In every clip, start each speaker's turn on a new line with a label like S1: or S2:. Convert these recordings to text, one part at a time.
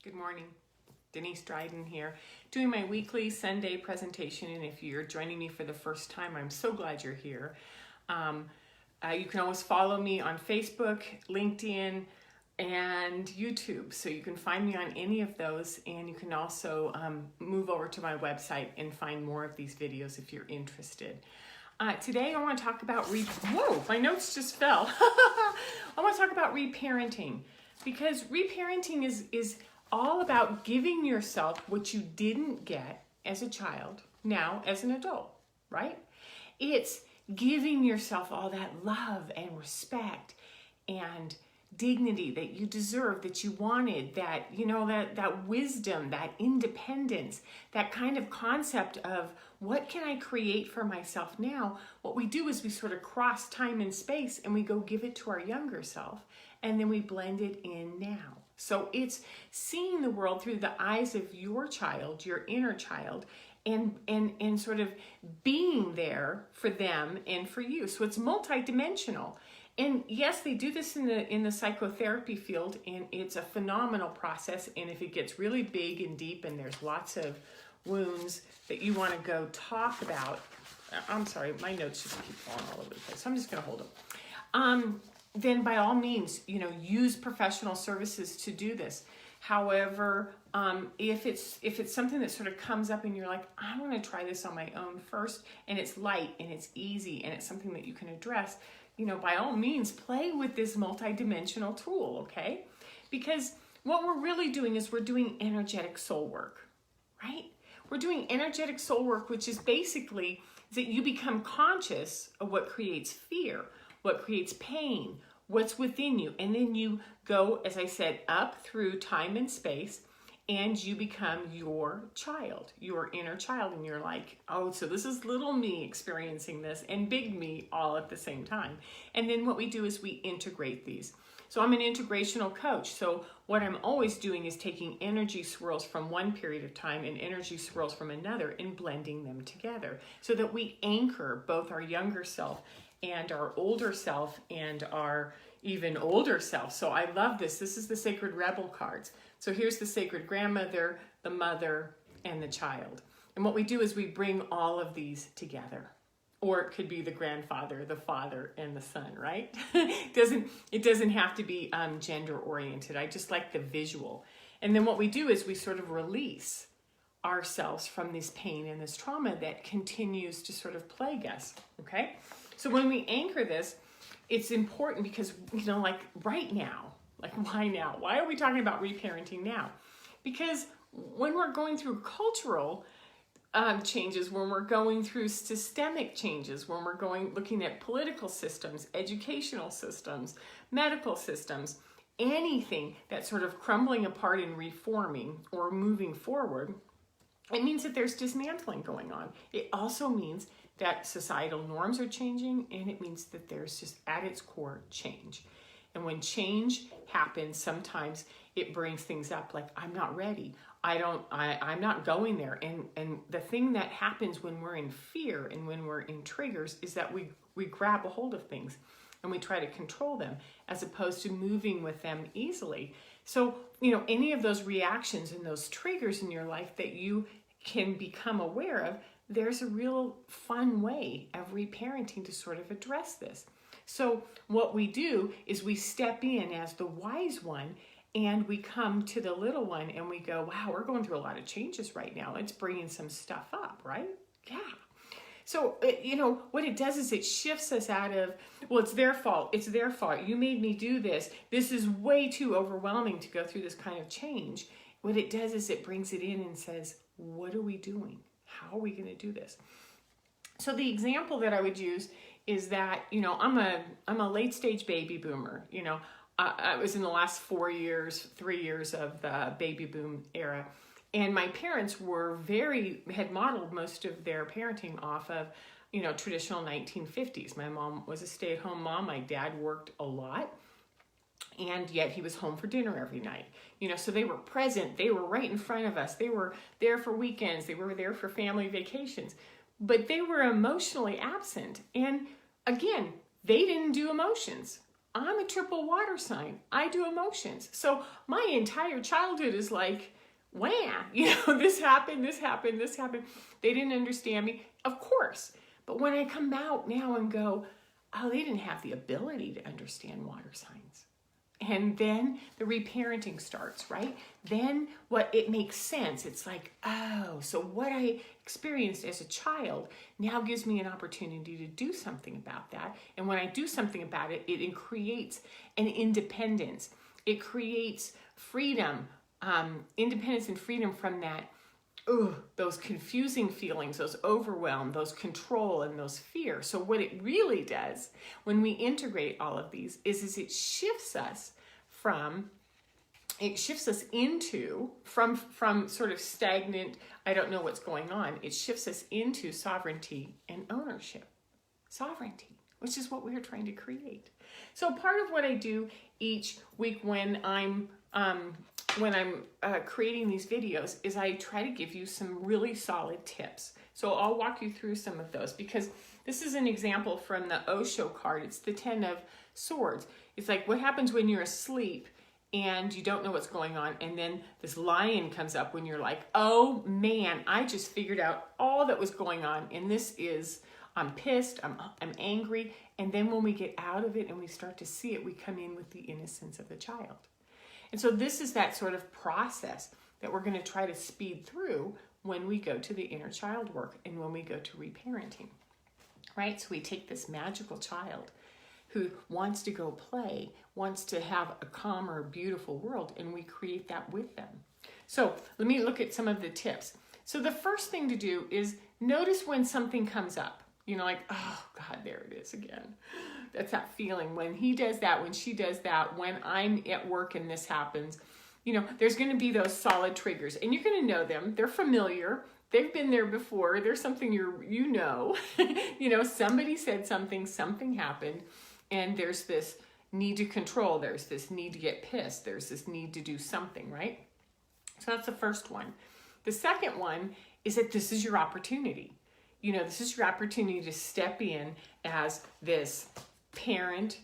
S1: Good morning. Denise Dryden here, doing my weekly Sunday presentation. And if you're joining me for the first time, I'm so glad you're here. You can always follow me on Facebook, LinkedIn, and YouTube. So you can find me on any of those. And you can also move over to my website and find more of these videos if you're interested. Today I want to talk about whoa, my notes just fell. I want to talk about reparenting, because reparenting is all about giving yourself what you didn't get as a child, now as an adult, right? It's giving yourself all that love and respect and dignity that you deserve, that you wanted, that, that wisdom, that independence, that kind of concept of what can I create for myself now? What we do is we sort of cross time and space and we go give it to our younger self, and then we blend it in now. So it's seeing the world through the eyes of your child, your inner child, and sort of being there for them and for you. So it's multidimensional. And yes, they do this in the psychotherapy field, and it's a phenomenal process. And if it gets really big and deep and there's lots of wounds that you want to go talk about, I'm sorry, my notes just keep falling all over the place, so I'm just going to hold them. Then by all means, use professional services to do this. However, if it's something that sort of comes up and you're like, I want to try this on my own first, and it's light and it's easy and it's something that you can address, by all means, play with this multidimensional tool, okay? Because what we're really doing is we're doing energetic soul work, right? We're doing energetic soul work, which is basically that you become conscious of what creates fear, what creates pain, what's within you. And then you go, as I said, up through time and space, and you become your child, your inner child. And you're like, oh, so this is little me experiencing this and big me all at the same time. And then what we do is we integrate these. So I'm an integrational coach. So what I'm always doing is taking energy swirls from one period of time and energy swirls from another and blending them together so that we anchor both our younger self and our older self and our even older self. So I love this. This is the Sacred Rebel cards. So here's the Sacred Grandmother, the Mother, and the Child. And what we do is we bring all of these together. Or it could be the grandfather, the father, and the son, right? It doesn't have to be gender oriented. I just like the visual. And then what we do is we sort of release ourselves from this pain and this trauma that continues to sort of plague us, okay? So when we anchor this, it's important because, like right now, like why now? Why are we talking about reparenting now? Because when we're going through cultural changes, when we're going through systemic changes, when we're looking at political systems, educational systems, medical systems, anything that's sort of crumbling apart and reforming or moving forward, it means that there's dismantling going on. It also means that societal norms are changing, and it means that there's just at its core change. And when change happens, sometimes it brings things up like, I'm not ready. I'm not going there. And the thing that happens when we're in fear and when we're in triggers is that we grab a hold of things and we try to control them as opposed to moving with them easily. So, any of those reactions and those triggers in your life that you can become aware of, there's a real fun way of reparenting to sort of address this. So what we do is we step in as the wise one, and we come to the little one and we go, wow, we're going through a lot of changes right now. It's bringing some stuff up, right? Yeah. So, what it does is it shifts us out of, well, it's their fault. It's their fault. You made me do this. This is way too overwhelming to go through this kind of change. What it does is it brings it in and says, what are we doing? How are we going to do this? So the example that I would use is that, I'm a late stage baby boomer. I was in the last 3 years of the baby boom era. And my parents had modeled most of their parenting off of, traditional 1950s. My mom was a stay-at-home mom. My dad worked a lot. And yet he was home for dinner every night. So they were present. They were right in front of us. They were there for weekends. They were there for family vacations. But they were emotionally absent. And again, they didn't do emotions. I'm a triple water sign. I do emotions. So my entire childhood is like, wham, this happened, this happened, this happened. They didn't understand me, of course. But when I come out now and go, oh, they didn't have the ability to understand water signs. And then the reparenting starts, right? Then it makes sense. It's like, oh, so what I experienced as a child now gives me an opportunity to do something about that. And when I do something about it, it creates an independence. It creates freedom, independence and freedom from that, those confusing feelings, those overwhelm, those control, and those fear. So what it really does when we integrate all of these is it shifts us into from sort of stagnant, I don't know what's going on. It shifts us into sovereignty and ownership. Sovereignty, which is what we're trying to create. So part of what I do each week when I'm creating these videos is I try to give you some really solid tips. So I'll walk you through some of those, because this is an example from the Osho card. It's the 10 of Swords. It's like, what happens when you're asleep and you don't know what's going on, and then this lion comes up when you're like, oh man, I just figured out all that was going on, and this is, I'm pissed, I'm angry. And then when we get out of it and we start to see it, we come in with the innocence of the child. And so this is that sort of process that we're going to try to speed through when we go to the inner child work and when we go to reparenting, right? So we take this magical child who wants to go play, wants to have a calmer, beautiful world, and we create that with them. So let me look at some of the tips. So the first thing to do is notice when something comes up. Like, oh God, there it is again. That's that feeling when he does that, when she does that, when I'm at work and this happens. There's going to be those solid triggers, and you're going to know them. They're familiar. They've been there before. There's something somebody said something happened, and there's this need to control. There's this need to get pissed. There's this need to do something, right? So that's the first one. The second one is that this is your opportunity. This is your opportunity to step in as this parent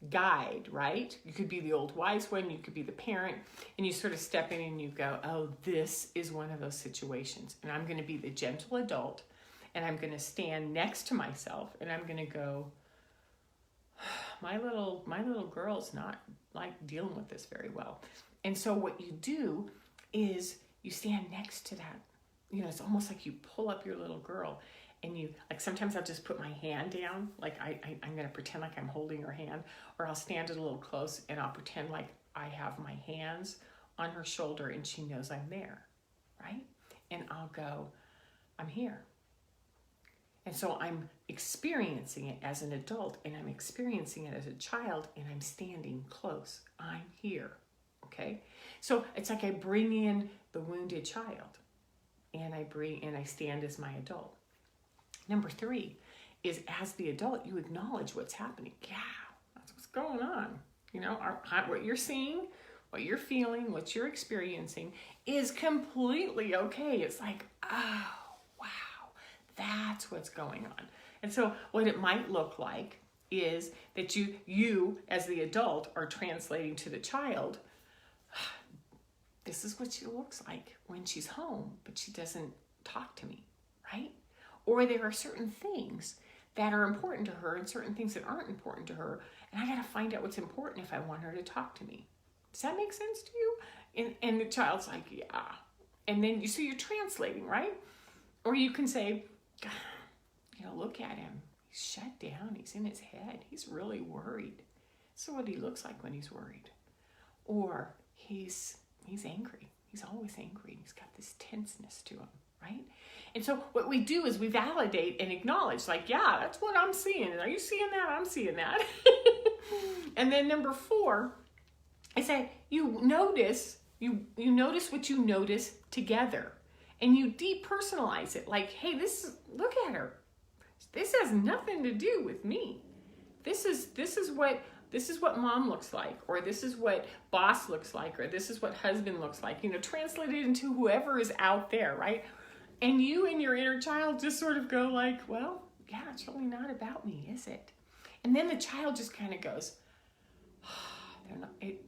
S1: guide, right? You could be the old wise one, you could be the parent, and you sort of step in and you go, oh, this is one of those situations. And I'm going to be the gentle adult, and I'm going to stand next to myself, and I'm going to go, my little girl's not like dealing with this very well. And so what you do is you stand next to that. It's almost like you pull up your little girl, and you, like, sometimes I'll just put my hand down, like I'm going to pretend like I'm holding her hand, or I'll stand a little close and I'll pretend like I have my hands on her shoulder and she knows I'm there, right? And I'll go, I'm here. And so I'm experiencing it as an adult, and I'm experiencing it as a child, and I'm standing close. I'm here, okay? So it's like I bring in the wounded child, and I stand as my adult. Number 3 is, as the adult, you acknowledge what's happening. Yeah, that's what's going on. What you're seeing, what you're feeling, what you're experiencing is completely okay. It's like, oh, wow, that's what's going on. And so what it might look like is that you as the adult are translating to the child, this is what she looks like when she's home, but she doesn't talk to me, right? Or there are certain things that are important to her and certain things that aren't important to her, and I got to find out what's important if I want her to talk to me. Does that make sense to you? And the child's like, yeah. And then you're translating, right? Or you can say, look at him. He's shut down. He's in his head. He's really worried. So what he looks like when he's worried. Or he's angry. He's always angry. He's got this tenseness to him, right? And so what we do is we validate and acknowledge, like, yeah, that's what I'm seeing. Are you seeing that? I'm seeing that. And then number 4, I say you notice what you notice together, and you depersonalize it. Like, hey, look at her. This has nothing to do with me. This is what mom looks like, or this is what boss looks like, or this is what husband looks like. Translate it into whoever is out there, right? And you and your inner child just sort of go like, well, yeah, it's really not about me, is it? And then the child just kind of goes,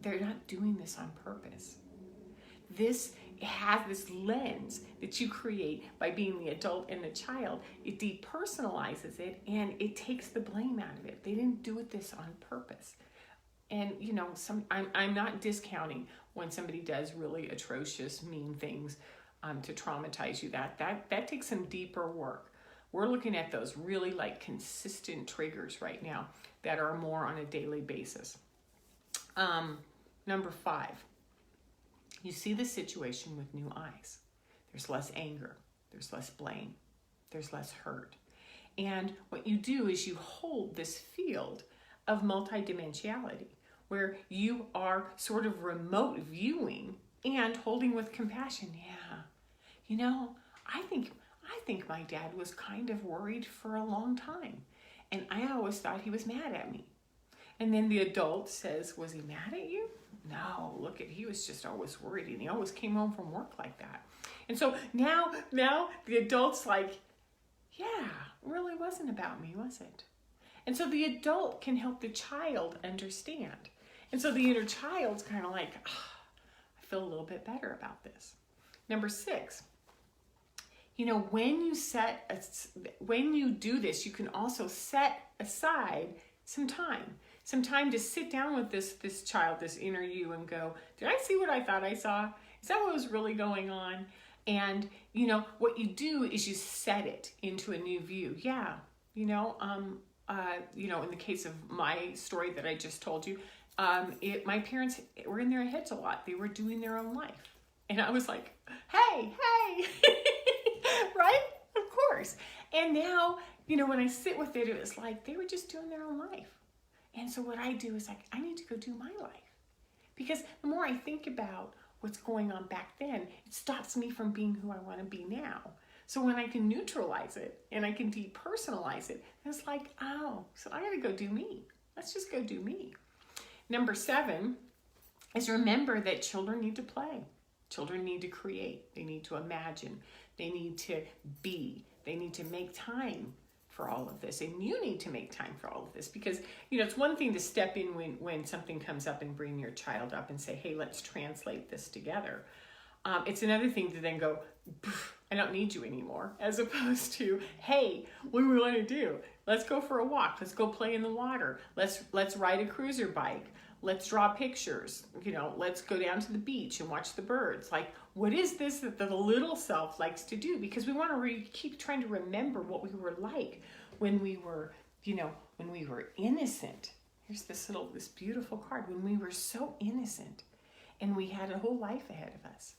S1: they're not doing this on purpose. This has this lens that you create by being the adult and the child. It depersonalizes it and it takes the blame out of it. They didn't do this on purpose. And I'm not discounting when somebody does really atrocious, mean things to traumatize you. That takes some deeper work. We're looking at those really like consistent triggers right now that are more on a daily basis. Number 5, you see the situation with new eyes. There's less anger, there's less blame, there's less hurt. And what you do is you hold this field of multidimensionality where you are sort of remote viewing and holding with compassion. Yeah, I think my dad was kind of worried for a long time, and I always thought he was mad at me. And then the adult says, was he mad at you? No, he was just always worried, and he always came home from work like that. And so now the adult's like, yeah, it really wasn't about me, was it? And so the adult can help the child understand. And so the inner child's kind of like, I feel a little bit better about this. Number 6, when you do this, you can also set aside some time to sit down with this child, this inner you, and go, did I see what I thought I saw? Is that what was really going on? And, what you do is you set it into a new view. Yeah, in the case of my story that I just told you, my parents were in their heads a lot. They were doing their own life. And I was like, hey, right? Of course. And now, when I sit with it, it was like they were just doing their own life. And so what I do is like, I need to go do my life. Because the more I think about what's going on back then, it stops me from being who I want to be now. So when I can neutralize it and I can depersonalize it, it's like, oh, so I got to go do me. Let's just go do me. Number 7 is remember that children need to play. Children need to create. They need to imagine. They need to be. They need to make time for all of this. And you need to make time for all of this because, it's one thing to step in when something comes up and bring your child up and say, hey, let's translate this together. It's another thing to then go, I don't need you anymore, as opposed to, hey, what do we want to do? Let's go for a walk. Let's go play in the water. Let's ride a cruiser bike. Let's draw pictures. Let's go down to the beach and watch the birds. Like, what is this that the little self likes to do? Because we want to keep trying to remember what we were like when we were, when we were innocent. Here's this beautiful card. When we were so innocent and we had a whole life ahead of us.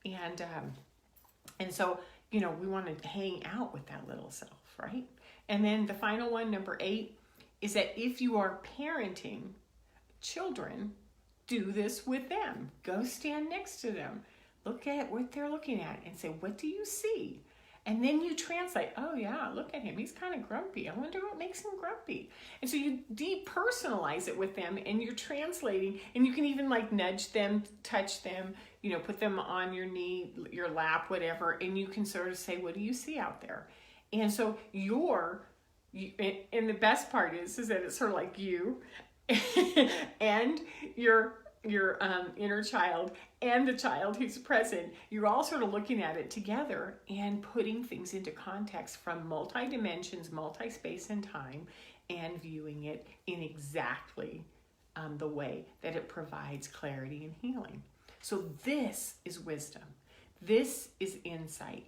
S1: And so, we want to hang out with that little self, right? And then the final one, number 8, is that if you are parenting children, do this with them. Go stand next to them. Look at what they're looking at and say, what do you see? And then you translate, oh yeah, look at him. He's kind of grumpy. I wonder what makes him grumpy. And so you depersonalize it with them and you're translating, and you can even like nudge them, touch them, put them on your knee, your lap, whatever. And you can sort of say, what do you see out there? And so and the best part is that it's sort of like you and your inner child and the child who's present. You're all sort of looking at it together and putting things into context from multi-dimensions, multi-space and time, and viewing it in exactly the way that it provides clarity and healing. So this is wisdom. This is insight.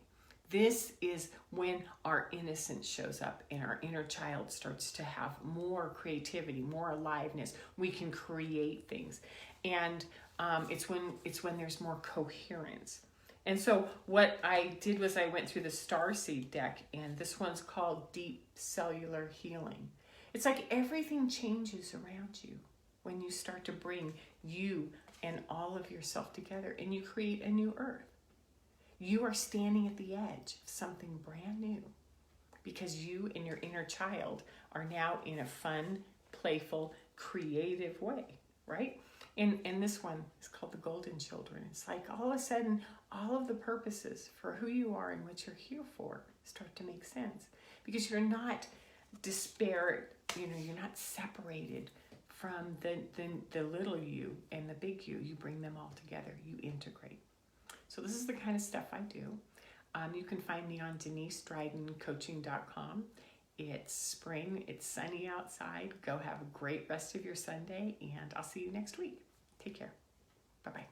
S1: This is when our innocence shows up and our inner child starts to have more creativity, more aliveness. We can create things. And it's when there's more coherence. And so what I did was I went through the Starseed deck, and this one's called Deep Cellular Healing. It's like everything changes around you when you start to bring you and all of yourself together and you create a new earth. You are standing at the edge of something brand new because you and your inner child are now in a fun, playful, creative way, right? And this one is called the Golden Children. It's like all of a sudden, all of the purposes for who you are and what you're here for start to make sense because you're not disparate, you're not separated from the little you and the big you bring them all together. You integrate. So this is the kind of stuff I do. You can find me on DeniseDrydenCoaching.com. It's spring. It's sunny outside. Go have a great rest of your Sunday, and I'll see you next week. Take care. Bye-bye.